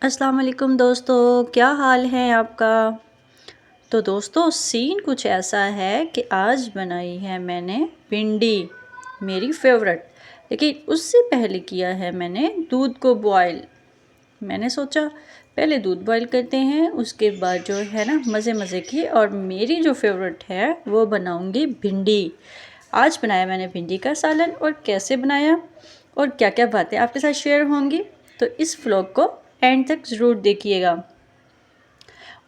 अस्सलाम वालेकुम दोस्तों, क्या हाल है आपका। तो दोस्तों सीन कुछ ऐसा है कि आज बनाई है मैंने भिंडी, मेरी फेवरेट। लेकिन उससे पहले किया है मैंने दूध को बॉयल। मैंने सोचा पहले दूध बॉयल करते हैं, उसके बाद जो है ना मज़े मज़े की और मेरी जो फेवरेट है वो बनाऊंगी भिंडी। आज बनाया मैंने भिंडी का सालन, और कैसे बनाया और क्या क्या बातें आपके साथ शेयर होंगी, तो इस व्लॉग को एंड तक ज़रूर देखिएगा।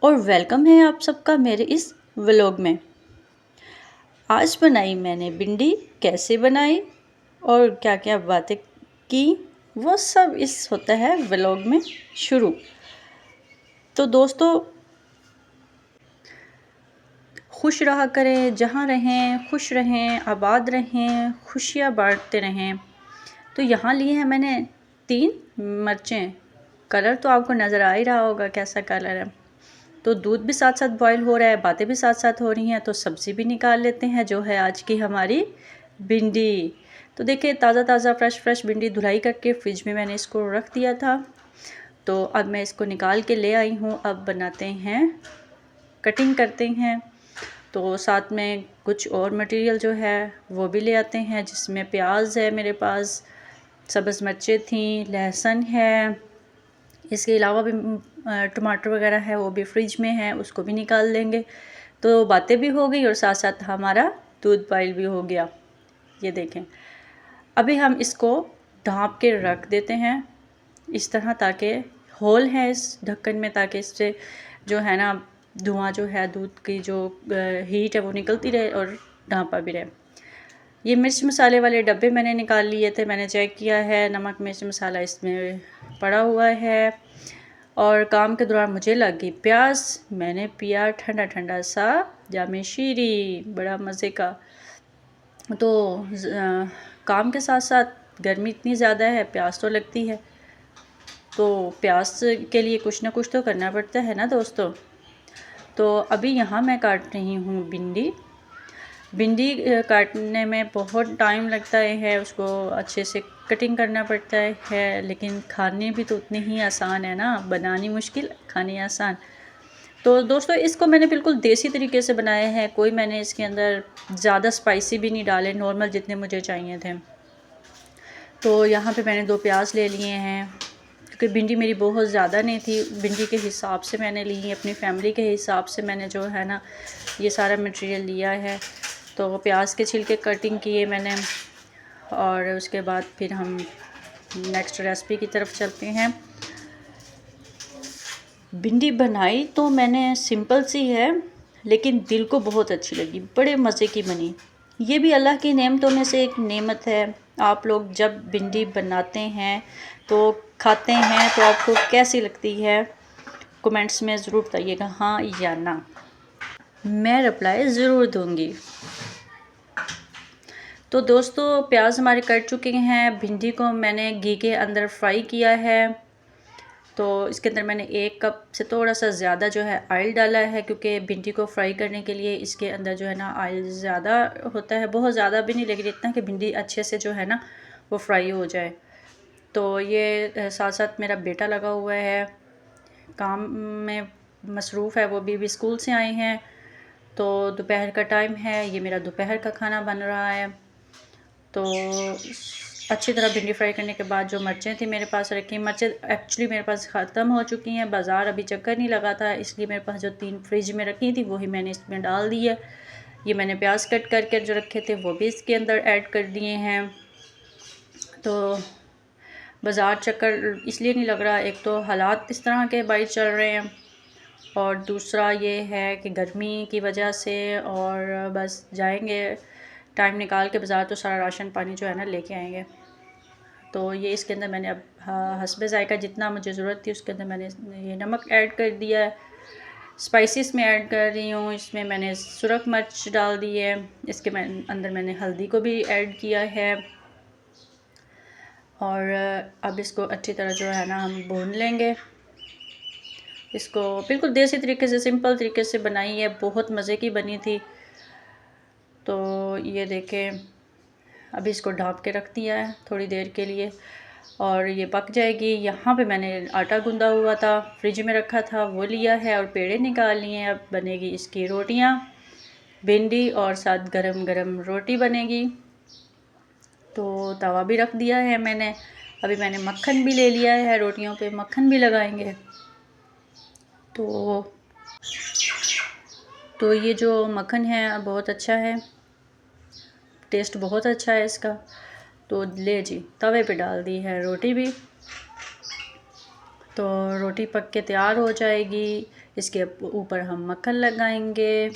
और वेलकम है आप सबका मेरे इस व्लॉग में। आज बनाई मैंने भिंडी, कैसे बनाई और क्या क्या बातें की, वो सब इस होता है व्लॉग में शुरू। तो दोस्तों खुश रहा करें, जहाँ रहें खुश रहें, आबाद रहें, खुशियाँ बांटते रहें। तो यहाँ लिए हैं मैंने 3 मिर्चें। कलर तो आपको नज़र आ ही रहा होगा कैसा कलर है। तो दूध भी साथ साथ बॉईल हो रहा है, बातें भी साथ साथ हो रही हैं, तो सब्ज़ी भी निकाल लेते हैं जो है आज की हमारी भिंडी। तो देखिए ताज़ा ताज़ा फ्रेश भिंडी धुलाई करके फ्रिज में मैंने इसको रख दिया था। तो अब मैं इसको निकाल के ले आई हूँ। अब बनाते हैं, कटिंग करते हैं। तो साथ में कुछ और मटेरियल जो है वो भी ले आते हैं, जिसमें प्याज है मेरे पास, सब्ज़ मिर्चें थी, लहसुन है, इसके अलावा भी टमाटर वगैरह है वो भी फ्रिज में है, उसको भी निकाल लेंगे। तो बातें भी हो गई और साथ साथ हमारा दूध बॉईल भी हो गया। ये देखें, अभी हम इसको ढाँप के रख देते हैं इस तरह, ताकि होल है इस ढक्कन में, ताकि इससे जो है ना धुआं जो है, दूध की जो हीट है वो निकलती रहे और ढाँपा भी रहे। ये मिर्च मसाले वाले डब्बे मैंने निकाल लिए थे, मैंने चेक किया है, नमक मिर्च मसाला इसमें पड़ा हुआ है। और काम के दौरान मुझे लगी प्यास, मैंने पिया ठंडा ठंडा सा जामे शीरी, बड़ा मज़े का। तो काम के साथ साथ गर्मी इतनी ज़्यादा है, प्यास तो लगती है, तो प्यास के लिए कुछ ना कुछ तो करना पड़ता है ना दोस्तों। तो अभी यहाँ मैं काट रही हूँ भिंडी। भिंडी काटने में बहुत टाइम लगता है, उसको अच्छे से कटिंग करना पड़ता है, लेकिन खाने भी तो उतनी ही आसान है ना, बनानी मुश्किल खानी आसान। तो दोस्तों इसको मैंने बिल्कुल देसी तरीके से बनाया है, कोई मैंने इसके अंदर ज़्यादा स्पाइसी भी नहीं डाले, नॉर्मल जितने मुझे चाहिए थे। तो यहाँ पे मैंने 2 प्याज ले लिए हैं, क्योंकि भिंडी मेरी बहुत ज़्यादा नहीं थी, भिंडी के हिसाब से मैंने ली है, अपनी फैमिली के हिसाब से मैंने जो है ना ये सारा मटेरियल लिया है। तो प्याज के छिलके कटिंग किए मैंने, और उसके बाद फिर हम नेक्स्ट रेसिपी की तरफ चलते हैं। भिंडी बनाई तो मैंने सिंपल सी है, लेकिन दिल को बहुत अच्छी लगी, बड़े मज़े की बनी। ये भी अल्लाह की नेमतों में से एक नेमत है। आप लोग जब भिंडी बनाते हैं तो खाते हैं तो आपको कैसी लगती है, कमेंट्स में ज़रूर बताइएगा, हाँ या ना, मैं रिप्लाई ज़रूर दूँगी। तो दोस्तों प्याज हमारे कट चुके हैं, भिंडी को मैंने घी के अंदर फ्राई किया है। तो इसके अंदर मैंने 1 कप से थोड़ा सा ज़्यादा जो है ऑयल डाला है, क्योंकि भिंडी को फ्राई करने के लिए इसके अंदर जो है ना ऑयल ज़्यादा होता है, बहुत ज़्यादा भी नहीं, लेकिन इतना कि भिंडी अच्छे से जो है ना वो फ्राई हो जाए। तो ये साथ साथ मेरा बेटा लगा हुआ है, काम में मसरूफ़ है, वो भी स्कूल से आए हैं। तो दोपहर का टाइम है, ये मेरा दोपहर का खाना बन रहा है। तो अच्छी तरह भिंडी फ्राई करने के बाद जो मिर्चें थी मेरे पास रखी, मिर्चें एक्चुअली मेरे पास ख़त्म हो चुकी हैं, बाज़ार अभी चक्कर नहीं लगा था, इसलिए मेरे पास जो 3 फ्रिज में रखी थी वही मैंने इसमें डाल दी है। ये मैंने प्याज कट करके जो रखे थे वो भी इसके अंदर ऐड कर दिए हैं। तो बाज़ार चक्कर इसलिए नहीं लग रहा, एक तो हालात इस तरह के बाहर चल रहे हैं, और दूसरा ये है कि गर्मी की वजह से, और बस जाएंगे टाइम निकाल के बाज़ार तो सारा राशन पानी जो है ना लेके आएंगे। तो ये इसके अंदर मैंने अब हस्बे ज़ायक़ा जितना मुझे ज़रूरत थी उसके अंदर मैंने ये नमक ऐड कर दिया है। स्पाइसेस में ऐड कर रही हूँ, इसमें मैंने सुरख मिर्च डाल दी है, इसके अंदर मैंने हल्दी को भी ऐड किया है। और अब इसको अच्छी तरह जो है ना हम भून लेंगे। इसको बिल्कुल देसी तरीके से, सिंपल तरीके से बनाई है, बहुत मज़े की बनी थी। तो ये देखें, अभी इसको ढाँप के रख दिया है थोड़ी देर के लिए। और ये पक जाएगी। यहाँ पे मैंने आटा गूंदा हुआ था, फ्रिज में रखा था, वो लिया है और पेड़े निकाल लिए हैं। अब बनेगी इसकी रोटियाँ, भिंडी और साथ गरम गरम रोटी बनेगी। तो तवा भी रख दिया है मैंने। अभी मैंने मक्खन भी ले लिया है, रोटियों पे मक्खन भी लगाएंगे। तो ये जो मक्खन है बहुत अच्छा है, टेस्ट बहुत अच्छा है इसका। तो ले जी, तवे पे डाल दी है रोटी भी। तो रोटी पक के तैयार हो जाएगी, इसके ऊपर हम मक्खन लगाएंगे।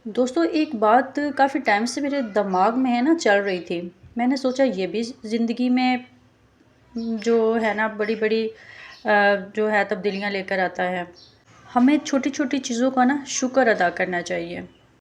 दोस्तों एक बात काफ़ी टाइम से मेरे दिमाग में है ना, चल रही थी। मैंने सोचा ये भी ज़िंदगी में जो है ना बड़ी बड़ी जो है तब्दीलियाँ लेकर आता है। हमें छोटी छोटी चीज़ों का ना शुक्र अदा करना चाहिए।